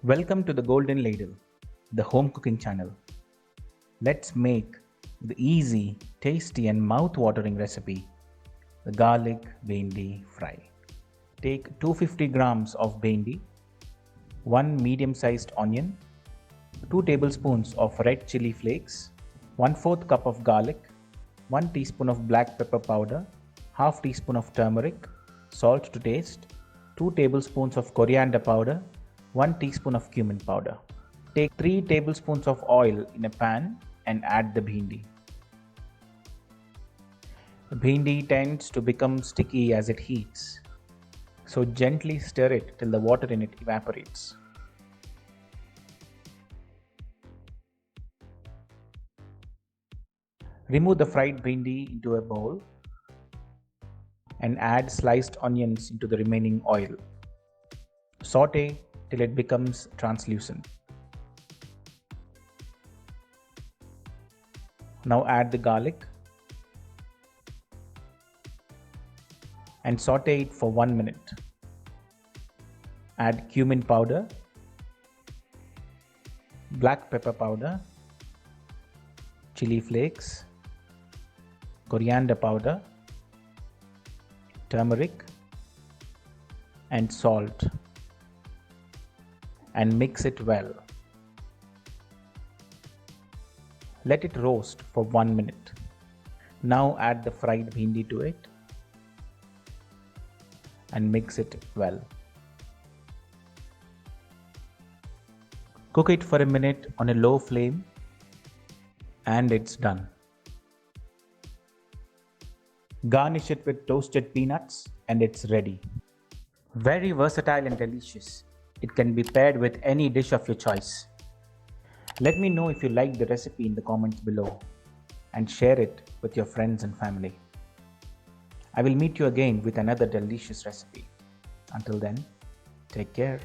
Welcome to the Golden Ladle, the home cooking channel. Let's make the easy, tasty, and mouth-watering recipe, the garlic bhindi fry. Take 250 grams of bhindi, 1 medium-sized onion, 2 tablespoons of red chili flakes, 1/4 cup of garlic, 1 teaspoon of black pepper powder, half teaspoon of turmeric, salt to taste, 2 tablespoons of coriander powder, 1 teaspoon of cumin powder. Take 3 tablespoons of oil in a pan and add the bhindi. The bhindi tends to become sticky as it heats, so gently stir it till the water in it evaporates. Remove the fried bhindi into a bowl and add sliced onions into the remaining oil. Saute till it becomes translucent. Now add the garlic and saute it for 1 minute. Add cumin powder, black pepper powder, chili flakes, coriander powder, turmeric, and salt, and mix it well. Let it roast for 1 minute. Now add the fried bhindi to it and mix it well. Cook it for a minute on a low flame and it's done. Garnish it with toasted peanuts and it's ready. Very versatile and delicious. It can be paired with any dish of your choice. Let me know if you liked the recipe in the comments below and share it with your friends and family. I will meet you again with another delicious recipe. Until then, take care.